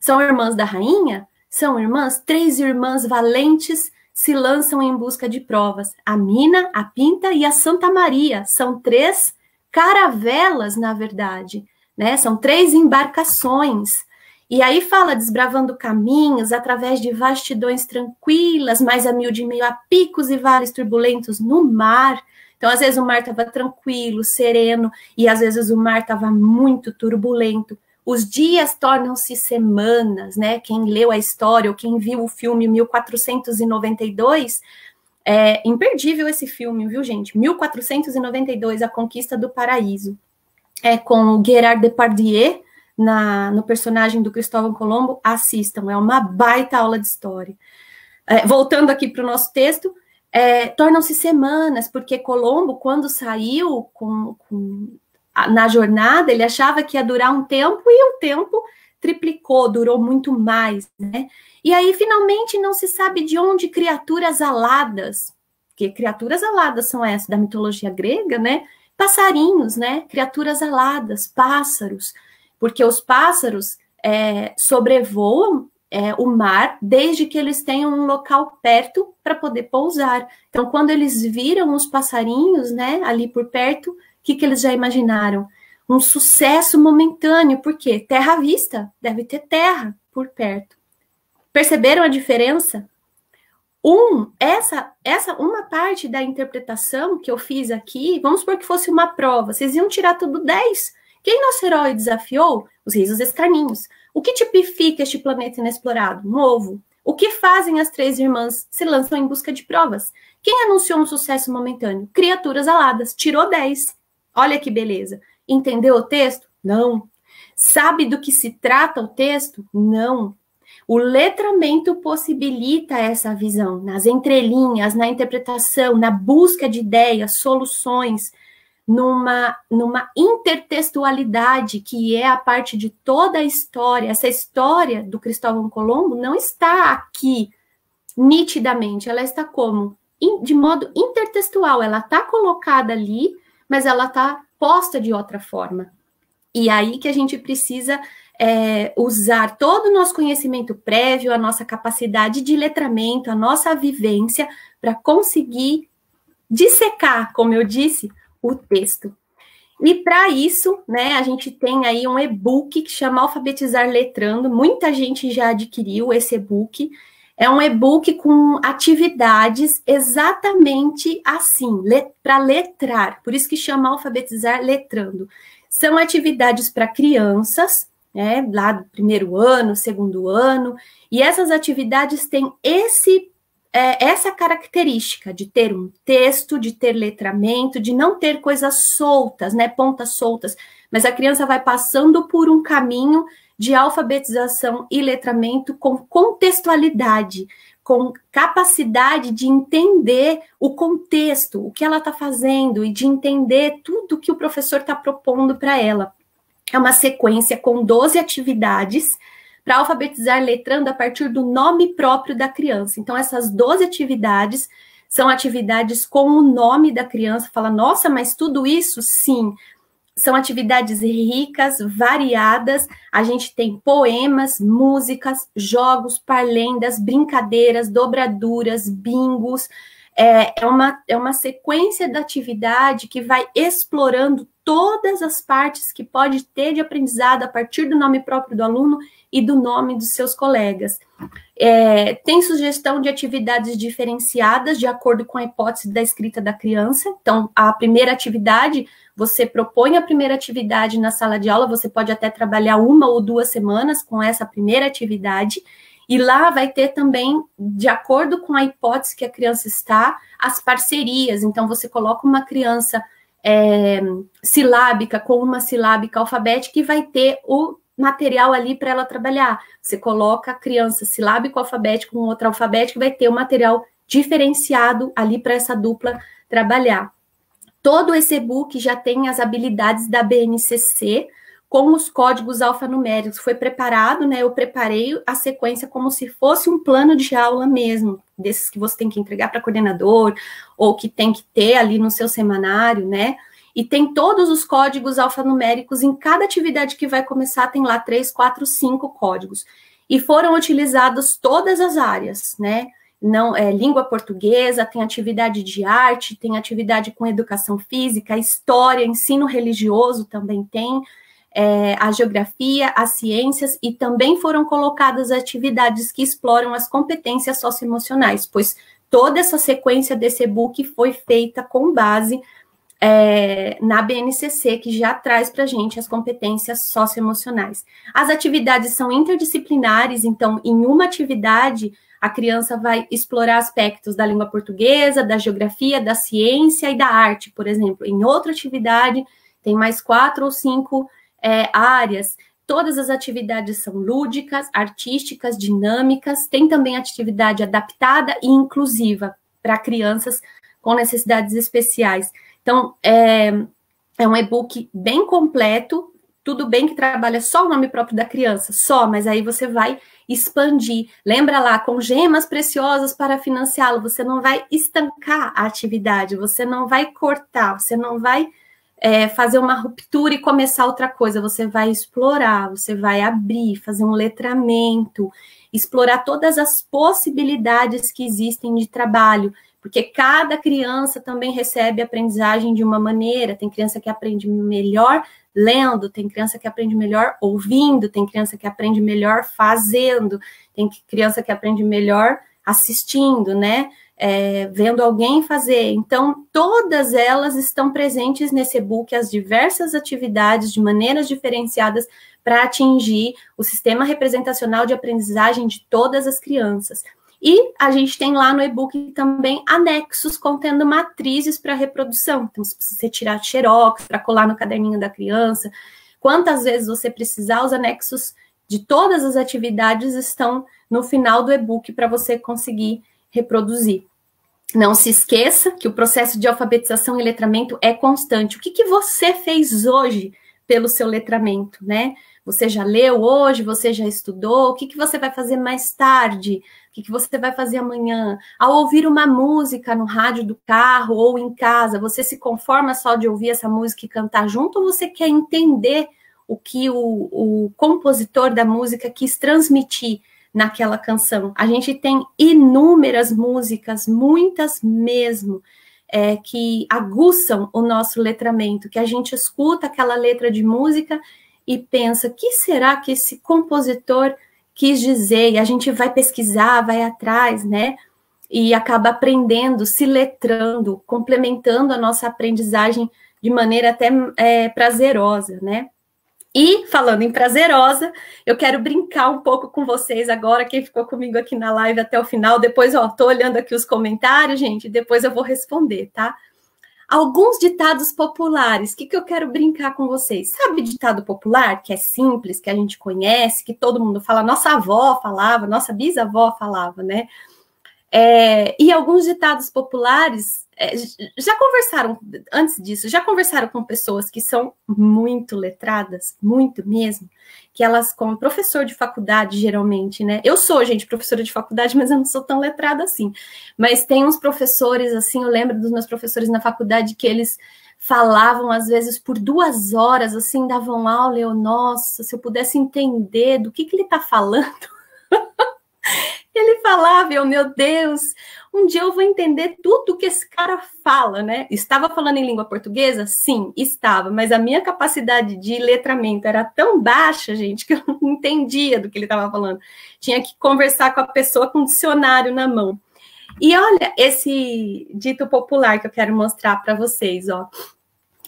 São irmãs da rainha? São irmãs? Três irmãs valentes se lançam em busca de provas. A Mina, a Pinta e a Santa Maria. São três caravelas, na verdade, né? São três embarcações. E aí fala, desbravando caminhos, através de vastidões tranquilas, mais a mil de meio a picos e vales turbulentos no mar. Então, às vezes o mar estava tranquilo, sereno, e às vezes o mar estava muito turbulento. os dias tornam-se semanas, né? Quem leu a história ou quem viu o filme 1492, é imperdível esse filme, viu, gente? 1492, A Conquista do Paraíso. É com o Gerard Depardieu, no personagem do Cristóvão Colombo. Assistam, é uma baita aula de história. Voltando aqui para o nosso texto, tornam-se semanas, porque Colombo, quando saiu na jornada, ele achava que ia durar um tempo, e o tempo triplicou, durou muito mais, né? E aí, finalmente, não se sabe de onde criaturas aladas, que criaturas aladas são essas da mitologia grega, né? Passarinhos, né? Criaturas aladas, pássaros, porque os pássaros sobrevoam o mar desde que eles tenham um local perto para poder pousar. Então, quando eles viram os passarinhos, né, ali por perto, o que eles já imaginaram? Um sucesso momentâneo, porque terra à vista, deve ter terra por perto. Perceberam a diferença? Uma parte da interpretação que eu fiz aqui, vamos supor que fosse uma prova, vocês iam tirar tudo 10. Quem nosso herói desafiou? Os risos escarninhos. O que tipifica este planeta inexplorado? Um ovo. O que fazem as três irmãs? Se lançam em busca de provas. Quem anunciou um sucesso momentâneo? Criaturas aladas. Tirou 10. Olha que beleza. Entendeu o texto? Não. Sabe do que se trata o texto? Não. O letramento possibilita essa visão, nas entrelinhas, na interpretação, na busca de ideias, soluções, numa intertextualidade que é a parte de toda a história. Essa história do Cristóvão Colombo não está aqui nitidamente, ela está como? De modo intertextual, ela está colocada ali, mas ela está posta de outra forma. E aí que a gente precisa usar todo o nosso conhecimento prévio, a nossa capacidade de letramento, a nossa vivência, para conseguir dissecar, como eu disse, o texto. E para isso, né, a gente tem aí um e-book que chama Alfabetizar Letrando. Muita gente já adquiriu esse e-book. É um e-book com atividades exatamente assim, para letrar. Por isso que chama Alfabetizar Letrando. São atividades para crianças, né, lá do primeiro ano, segundo ano, e essas atividades têm essa característica de ter um texto, de ter letramento, de não ter coisas soltas, né, pontas soltas, mas a criança vai passando por um caminho de alfabetização e letramento com contextualidade, com capacidade de entender o contexto, o que ela está fazendo, e de entender tudo que o professor está propondo para ela. É uma sequência com 12 atividades para alfabetizar letrando a partir do nome próprio da criança. Então, essas 12 atividades são atividades com o nome da criança. Fala, nossa, mas tudo isso? Sim. São atividades ricas, variadas. A gente tem poemas, músicas, jogos, parlendas, brincadeiras, dobraduras, bingos. É uma sequência da atividade que vai explorando todas as partes que pode ter de aprendizado a partir do nome próprio do aluno e do nome dos seus colegas. Tem sugestão de atividades diferenciadas de acordo com a hipótese da escrita da criança. Então, a primeira atividade, você propõe a primeira atividade na sala de aula, você pode até trabalhar 1 ou 2 semanas com essa primeira atividade, e lá vai ter também, de acordo com a hipótese que a criança está, as parcerias. Então, você coloca uma criança silábica com uma silábica alfabética e vai ter o material ali para ela trabalhar. Você coloca a criança silábico-alfabético com outra alfabética e vai ter o material diferenciado ali para essa dupla trabalhar. Todo esse e-book já tem as habilidades da BNCC com os códigos alfanuméricos. Foi preparado, né? Eu preparei a sequência como se fosse um plano de aula mesmo, desses que você tem que entregar para coordenador, ou que tem que ter ali no seu semanário, né? E tem todos os códigos alfanuméricos em cada atividade que vai começar, tem lá 3, 4, 5 códigos. E foram utilizados todas as áreas, né? Não, língua portuguesa, tem atividade de arte, tem atividade com educação física, história, ensino religioso também tem, a geografia, as ciências, e também foram colocadas atividades que exploram as competências socioemocionais, pois toda essa sequência desse e-book foi feita com base na BNCC, que já traz para a gente as competências socioemocionais. As atividades são interdisciplinares, então, em uma atividade, a criança vai explorar aspectos da língua portuguesa, da geografia, da ciência e da arte, por exemplo. Em outra atividade, tem mais 4 ou 5 áreas. Todas as atividades são lúdicas, artísticas, dinâmicas. Tem também atividade adaptada e inclusiva para crianças com necessidades especiais. Então, é um e-book bem completo. Tudo bem que trabalha só o nome próprio da criança, mas aí você vai expandir. Lembra lá, com gemas preciosas para financiá-lo, você não vai estancar a atividade, você não vai cortar, você não vai fazer uma ruptura e começar outra coisa, você vai explorar, você vai abrir, fazer um letramento, explorar todas as possibilidades que existem de trabalho, porque cada criança também recebe aprendizagem de uma maneira. Tem criança que aprende melhor lendo, tem criança que aprende melhor ouvindo, tem criança que aprende melhor fazendo, tem criança que aprende melhor assistindo, né? Vendo alguém fazer. Então, todas elas estão presentes nesse e-book, as diversas atividades de maneiras diferenciadas para atingir o sistema representacional de aprendizagem de todas as crianças. E a gente tem lá no e-book também anexos contendo matrizes para reprodução. Então, se você tirar xerox para colar no caderninho da criança, quantas vezes você precisar, os anexos de todas as atividades estão no final do e-book para você conseguir reproduzir. Não se esqueça que o processo de alfabetização e letramento é constante. O que você fez hoje pelo seu letramento, né? Você já leu hoje? Você já estudou? O que você vai fazer mais tarde? O que você vai fazer amanhã? Ao ouvir uma música no rádio do carro ou em casa, você se conforma só de ouvir essa música e cantar junto, ou você quer entender o que o compositor da música quis transmitir naquela canção? A gente tem inúmeras músicas, muitas mesmo, que aguçam o nosso letramento, que a gente escuta aquela letra de música e pensa, o que será que esse compositor quis dizer? E a gente vai pesquisar, vai atrás, né? E acaba aprendendo, se letrando, complementando a nossa aprendizagem de maneira até prazerosa, né? E, falando em prazerosa, eu quero brincar um pouco com vocês agora, quem ficou comigo aqui na live até o final. Depois, tô olhando aqui os comentários, gente, depois eu vou responder, tá? Alguns ditados populares, o que eu quero brincar com vocês? Sabe ditado popular, que é simples, que a gente conhece, que todo mundo fala, nossa avó falava, nossa bisavó falava, né? E alguns ditados populares, já conversaram, antes disso, já conversaram com pessoas que são muito letradas, muito mesmo, que elas, como professor de faculdade, geralmente, né? Eu sou, gente, professora de faculdade, mas eu não sou tão letrada assim. Mas tem uns professores, assim, eu lembro dos meus professores na faculdade, que eles falavam, às vezes, por 2 horas, assim, davam aula, eu, nossa, se eu pudesse entender do que ele tá falando... Ele falava, meu Deus, um dia eu vou entender tudo que esse cara fala, né? Estava falando em língua portuguesa? Sim, estava, mas a minha capacidade de letramento era tão baixa, gente, que eu não entendia do que ele estava falando. Tinha que conversar com a pessoa com um dicionário na mão. E olha, esse dito popular que eu quero mostrar para vocês, ó.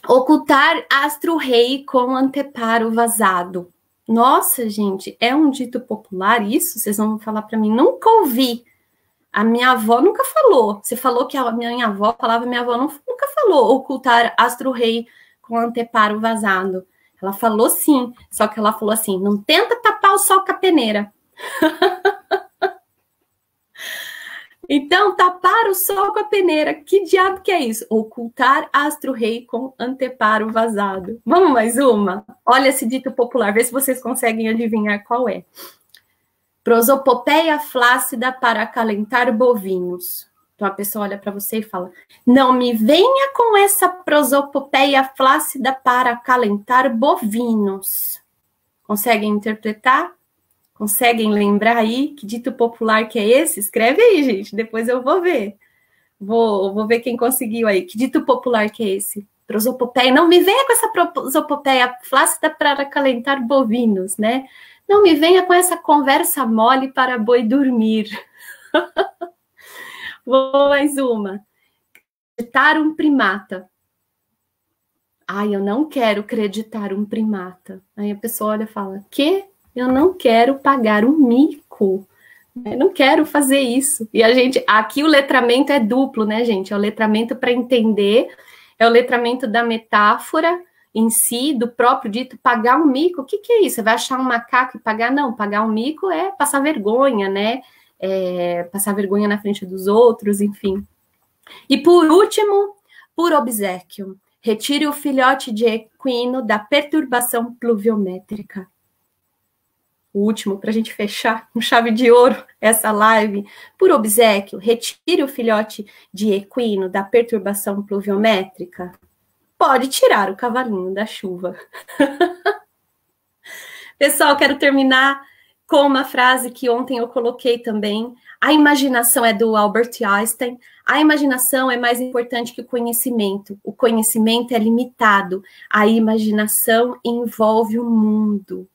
Ocultar astro-rei com anteparo vazado. Nossa, gente, é um dito popular isso? Vocês vão falar para mim? Nunca ouvi. A minha avó nunca falou. Você falou que a minha avó falava, minha avó nunca falou ocultar astro-rei com anteparo vazado. Ela falou sim, só que ela falou assim, não tenta tapar o sol com a peneira. Então, tapar o sol com a peneira, que diabo que é isso? Ocultar astro-rei com anteparo vazado. Vamos mais uma? Olha esse dito popular, vê se vocês conseguem adivinhar qual é. Prosopopeia flácida para acalentar bovinos. Então, a pessoa olha para você e fala, não me venha com essa prosopopeia flácida para acalentar bovinos. Conseguem interpretar? Conseguem lembrar aí que dito popular que é esse? Escreve aí, gente, depois eu vou ver. Vou ver quem conseguiu aí. Que dito popular que é esse? Prosopopeia. Não me venha com essa prosopopeia flácida para acalentar bovinos, né? Não me venha com essa conversa mole para boi dormir. Vou mais uma. Citar um primata. Ai, eu não quero creditar um primata. Aí a pessoa olha e fala, que? Eu não quero pagar um mico. Eu não quero fazer isso. E a gente, aqui o letramento é duplo, né, gente? É o letramento para entender, é o letramento da metáfora em si, do próprio dito, pagar um mico. O que é isso? Você vai achar um macaco e pagar? Não, pagar um mico é passar vergonha, né? Passar vergonha na frente dos outros, enfim. E por último, por obséquio, retire o filhote de equino da perturbação pluviométrica. O último, para a gente fechar com chave de ouro essa live, por obséquio, retire o filhote de equino da perturbação pluviométrica. Pode tirar o cavalinho da chuva. Pessoal, quero terminar com uma frase que ontem eu coloquei também. A imaginação é do Albert Einstein. A imaginação é mais importante que o conhecimento. O conhecimento é limitado. A imaginação envolve o mundo.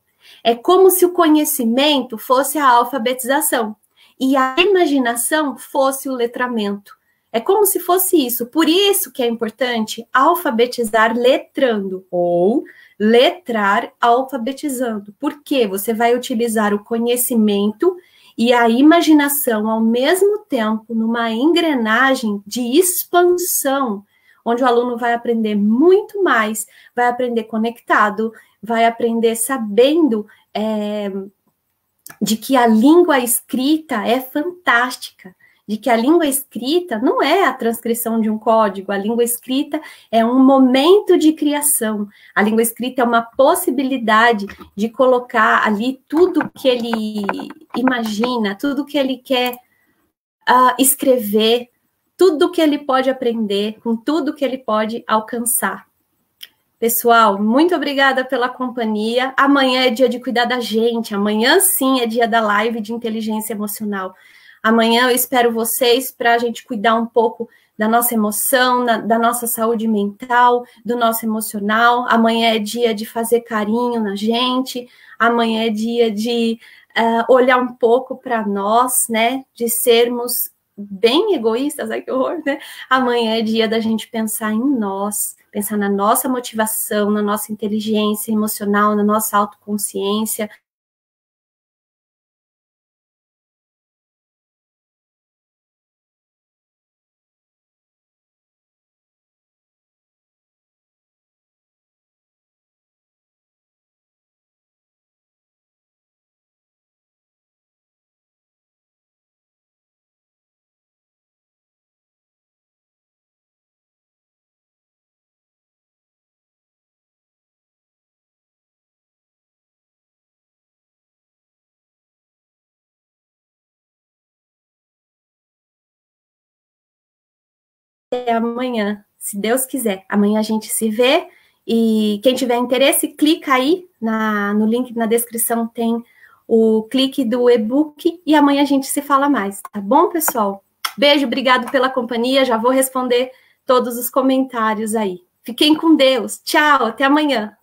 É como se o conhecimento fosse a alfabetização e a imaginação fosse o letramento. É como se fosse isso. Por isso que é importante alfabetizar letrando ou letrar alfabetizando. Porque você vai utilizar o conhecimento e a imaginação ao mesmo tempo numa engrenagem de expansão, onde o aluno vai aprender muito mais, vai aprender conectado, vai aprender sabendo de que a língua escrita é fantástica, de que a língua escrita não é a transcrição de um código, a língua escrita é um momento de criação, a língua escrita é uma possibilidade de colocar ali tudo que ele imagina, tudo que ele quer escrever, tudo que ele pode aprender, com tudo que ele pode alcançar. Pessoal, muito obrigada pela companhia. Amanhã é dia de cuidar da gente. Amanhã, sim, é dia da live de inteligência emocional. Amanhã eu espero vocês para a gente cuidar um pouco da nossa emoção, da nossa saúde mental, do nosso emocional. Amanhã é dia de fazer carinho na gente. Amanhã é dia de olhar um pouco para nós, né? De sermos bem egoístas, ai que horror, né? Amanhã é dia da gente pensar em nós, pensar na nossa motivação, na nossa inteligência emocional, na nossa autoconsciência. Até amanhã, se Deus quiser. Amanhã a gente se vê e quem tiver interesse, clica aí no link na descrição, tem o clique do e-book e amanhã a gente se fala mais, tá bom, pessoal? Beijo, obrigado pela companhia, já vou responder todos os comentários aí. Fiquem com Deus, tchau, até amanhã.